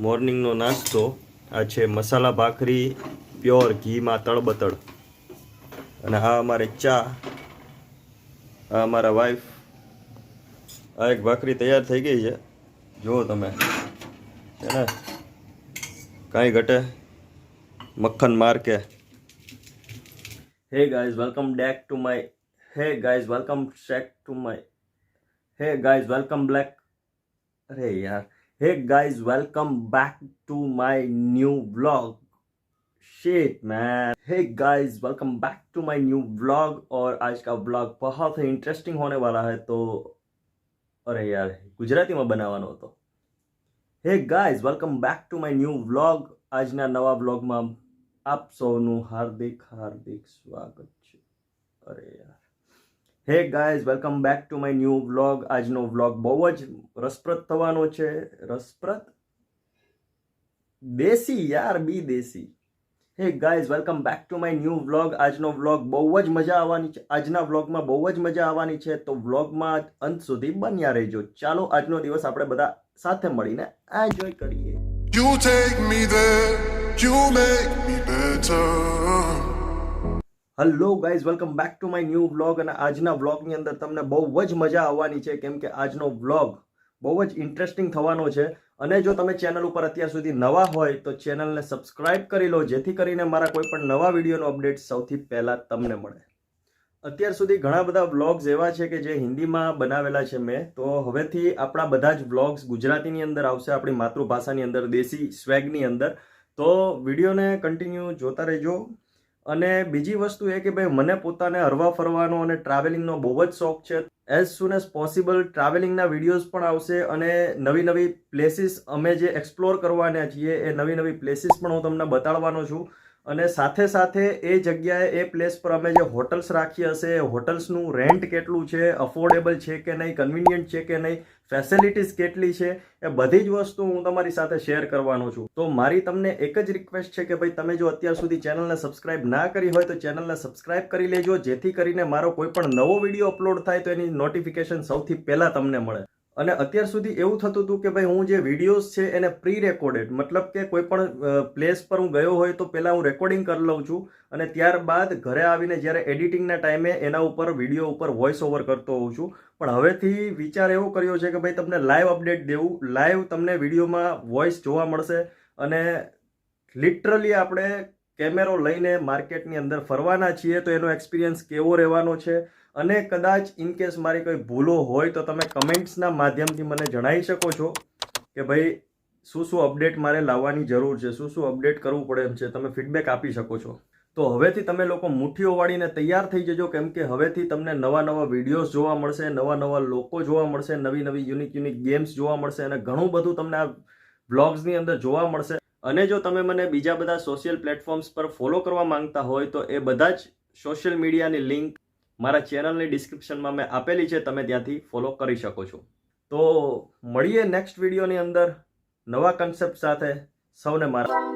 મોર્નિંગનો નાસ્તો આ છે મસાલા ભાખરી પ્યોર ઘીમાં તળબતળ, અને આ અમારે ચા, આ અમારા વાઈફ. આ એક ભાખરી તૈયાર થઈ ગઈ છે, જુઓ તમે, છે ને કાંઈ ઘટે મક્ખન માર કે. Hey guys welcome back to my hey guys welcome black अरे यार hey guys welcome back to my new vlog. Shit man. Hey guys welcome back to my new vlog. और आज का व्लॉग बहुत ही इंटरेस्टिंग होने वाला है. तो अरे यार गुजराती में बनावानो હતો. Hey guys welcome back to my new vlog. આજના નવા વ્લોગમાં આપ સૌનું હાર્દિક સ્વાગત છે. અરે યાર, હે guys welcome back to my new vlog. આજનો વ્લોગ બહુ જ રસપ્રદ થવાનો છે. રસપ્રદ દેશી યાર, બી દેશી. હે guys welcome back to my new vlog. આજનો વ્લોગ બહુ જ મજા આવવાની છે. આજના વ્લોગમાં બહુ જ મજા આવવાની છે, તો વ્લોગમાં અંત સુધી બન્યા રહેજો. ચાલો આજનો દિવસ આપણે બધા સાથે મળીને એન્જોય કરીએ. You take me there, you make me better. Hello guys welcome back to my new vlog. અને આજના વ્લોગની અંદર તમને બહુ જ મજા આવવાની છે, કેમ કે આજનો વ્લોગ બહુ જ ઇન્ટરેસ્ટિંગ થવાનો છે. અને જો તમે ચેનલ ઉપર અત્યાર સુધી નવા હોય તો ચેનલને સબસ્ક્રાઇબ કરી લો, જેથી કરીને મારા કોઈ પણ નવા વિડીયોનો અપડેટ સૌથી પહેલાં તમને મળે. અત્યાર સુધી ઘણા બધા વ્લોગ્સ એવા છે કે જે હિન્દીમાં બનાવેલા છે મેં, તો હવેથી આપણા બધા જ વ્લોગ્સ ગુજરાતીની અંદર આવશે, આપણી માતૃભાષાની અંદર, દેશી સ્વેગની અંદર. તો વિડીયોને કન્ટિન્યુ જોતા રહેજો. અને બીજી વસ્તુ એ કે ભાઈ મને પોતાને હરવા ફરવાનો અને ટ્રાવેલિંગનો બહુ જ શોખ છે. એઝ સુન એઝ પોસિબલ ટ્રાવેલિંગના વિડીયોઝ પણ આવશે, અને નવી નવી પ્લેસીસ અમે જે એક્સપ્લોર કરવાના છીએ એ નવી નવી પ્લેસીસ પણ હું તમને બતાડવાનો છું. અને સાથે સાથે એ જગ્યાએ, એ પ્લેસ પર અમે જે હોટલ્સ રાખી હશે, એ હોટલ્સનું રેન્ટ કેટલું છે, અફોર્ડેબલ છે કે નહીં, કન્વિનિયન્ટ છે કે નહીં, ફેસિલિટીઝ કેટલી છે, એ બધી જ વસ્તુ હું તમારી સાથે શેર કરવાનો છું. તો મારી તમને એક જ રિક્વેસ્ટ છે કે ભાઈ તમે જો અત્યાર સુધી ચેનલને સબસ્ક્રાઇબ ના કરી હોય તો ચેનલને સબસ્ક્રાઇબ કરી લેજો, જેથી કરીને મારો કોઈ પણ નવો વિડીયો અપલોડ થાય તો એની નોટિફિકેશન સૌથી પહેલાં તમને મળે. અને અત્યાર સુધી એવું થતું હતું કે ભાઈ હું જે વિડીયોઝ છે એને પ્રી રેકોર્ડેડ, મતલબ કે કોઈ પણ પ્લેસ પર હું ગયો હોય તો પહેલાં હું રેકોર્ડિંગ કરી લઉં છું, અને ત્યારબાદ ઘરે આવીને જ્યારે એડિટિંગના ટાઈમે એના ઉપર વિડીયો ઉપર વોઇસ ઓવર કરતો હોઉં છું. પણ હવેથી વિચાર એવો કર્યો છે કે ભાઈ તમને લાઈવ અપડેટ દેવું, લાઈવ તમને વિડીયોમાં વોઇસ જોવા મળશે. અને લિટરલી આપણે કેમેરો લઈને માર્કેટની અંદર ફરવાના છીએ, તો એનો એક્સપિરિયન્સ કેવો રહેવાનો છે. અને કદાચ ઇનકેસ મારી કોઈ ભૂલો હોય તો તમે કમેન્ટ્સના માધ્યમથી મને જણાવી શકો છો કે ભાઈ શું અપડેટ મારે લાવવાની જરૂર છે, શું અપડેટ કરવું પડે એમ છે. તમે ફીડબેક આપી શકો છો. તો હવેથી તમે લોકો મુઠ્ઠીઓ વાળીને તૈયાર થઈ જજો, કેમ કે હવેથી તમને નવા વિડીયોઝ જોવા મળશે, નવા લોકો જોવા મળશે, નવી યુનિક ગેમ્સ જોવા મળશે, અને ઘણું બધું તમને આ વ્લોગ્સની અંદર જોવા મળશે. અને જો તમે મને બીજા બધા સોશિયલ પ્લેટફોર્મ્સ પર ફોલો કરવા માંગતા હોય તો એ બધા જ સોશિયલ મીડિયાની લિંક મારા ચેનલની ડિસ્ક્રિપ્શનમાં મેં આપેલી છે, તમે ત્યાંથી ફોલો કરી શકો છો. તો મળીએ નેક્સ્ટ વિડીયોની અંદર નવા કન્સેપ્ટ સાથે. સૌને મારા